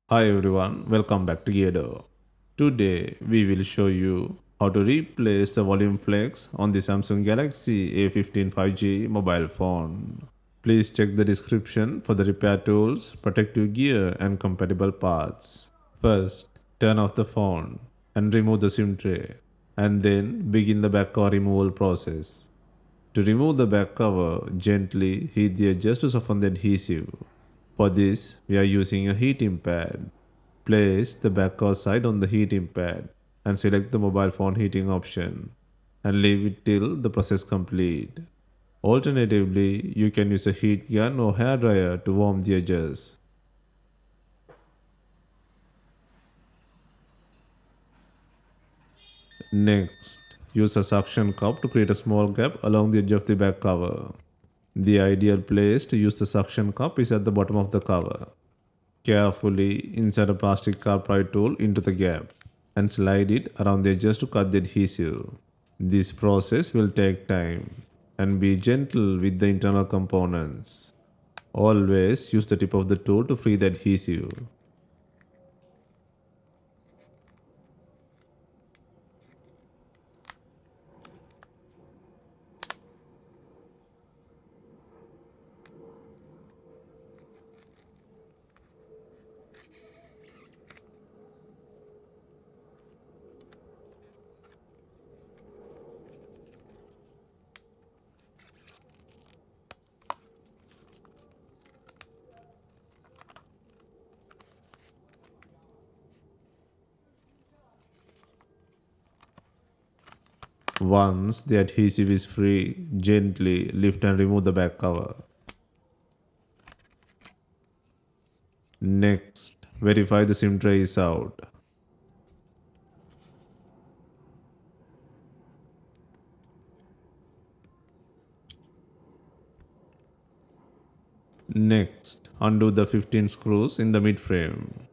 Hi everyone, welcome back to Gedo. Today we will show you how to replace the volume flex on the Samsung Galaxy A15 5G mobile phone. Please check the description for the repair tools, protective gear and compatible parts. First, turn off the phone and remove the SIM tray and then begin the back cover removal process. To remove the back cover, gently heat the edges to soften the adhesive. For this, we are using a heating pad. Place the back cover side on the heating pad and select the mobile phone heating option and leave it till the process complete. Alternatively, you can use a heat gun or hair dryer to warm the edges. Next, use a suction cup to create a small gap along the edge of the back cover. The ideal place to use the suction cup is at the bottom of the cover. Carefully insert a plastic car pry tool into the gap and slide it around the edges to cut the adhesive. This process will take time and be gentle with the internal components. Always use the tip of the tool to free the adhesive. Once the adhesive is free, gently lift and remove the back cover. Next, verify the SIM tray is out. Next, undo the 15 screws in the mid frame.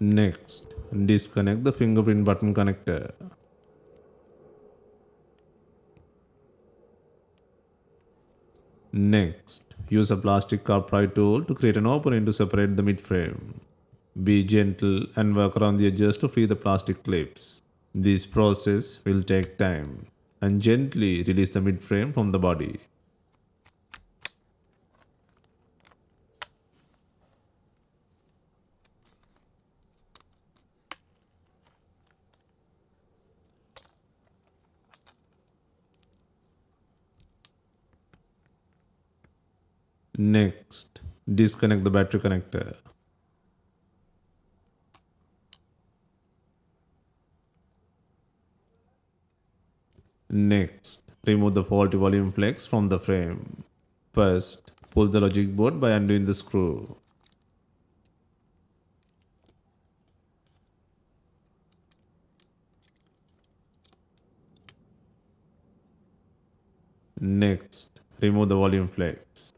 Next, disconnect the fingerprint button connector. Next, use a plastic car pry tool to create an opening to separate the midframe. Be gentle and work around the edges to free the plastic clips. This process will take time and gently release the midframe from the body. Next, disconnect the battery connector. Next, remove the faulty volume flex from the frame. First, pull the logic board by undoing the screw. Next, remove the volume flex.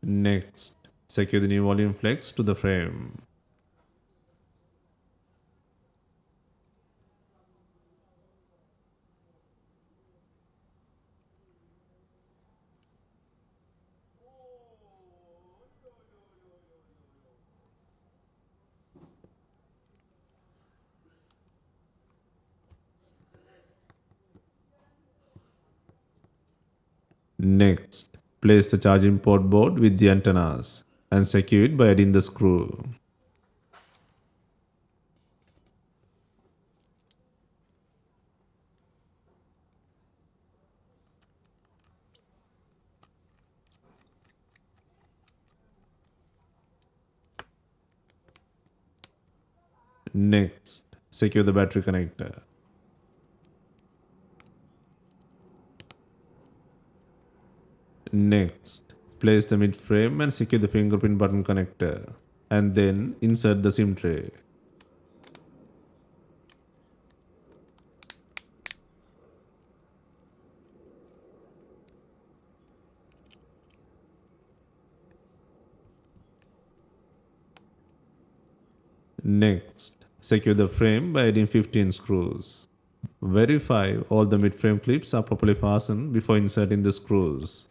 Next, secure the new volume flex to the frame. Next, place the charging port board with the antennas and secure it by adding the screw. Next, secure the battery connector. Next, place the mid frame and secure the fingerprint button connector, and then insert the SIM tray. Next, secure the frame by adding 15 screws. Verify all the mid-frame clips are properly fastened before inserting the screws.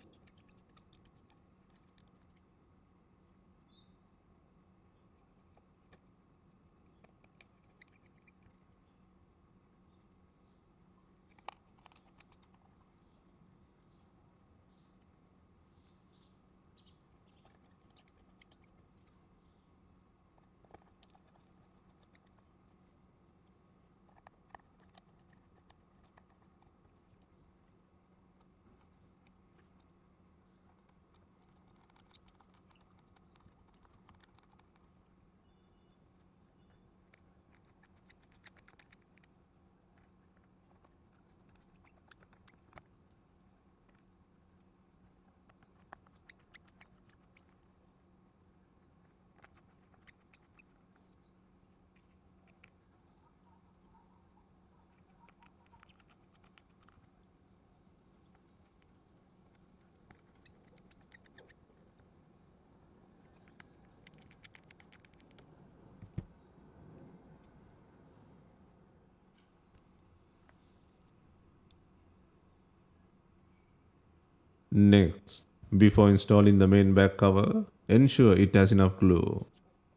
Next, before installing the main back cover, ensure it has enough glue.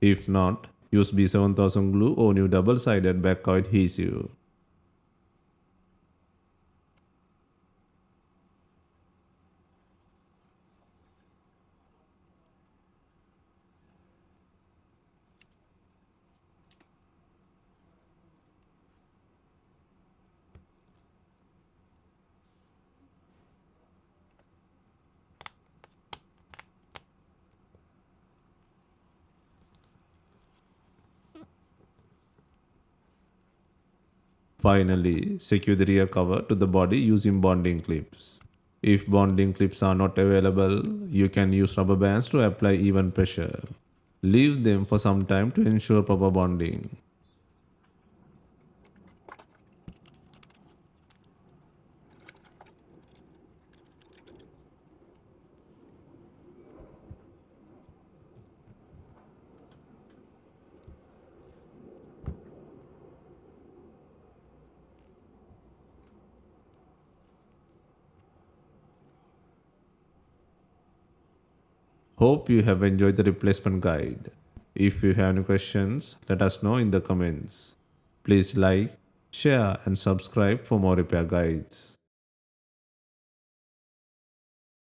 If not, use B7000 glue or new double-sided back cover adhesive. Finally, secure the rear cover to the body using bonding clips. If bonding clips are not available, you can use rubber bands to apply even pressure. Leave them for some time to ensure proper bonding. Hope you have enjoyed the replacement guide. If you have any questions, let us know in the comments. Please like, share and subscribe for more repair guides.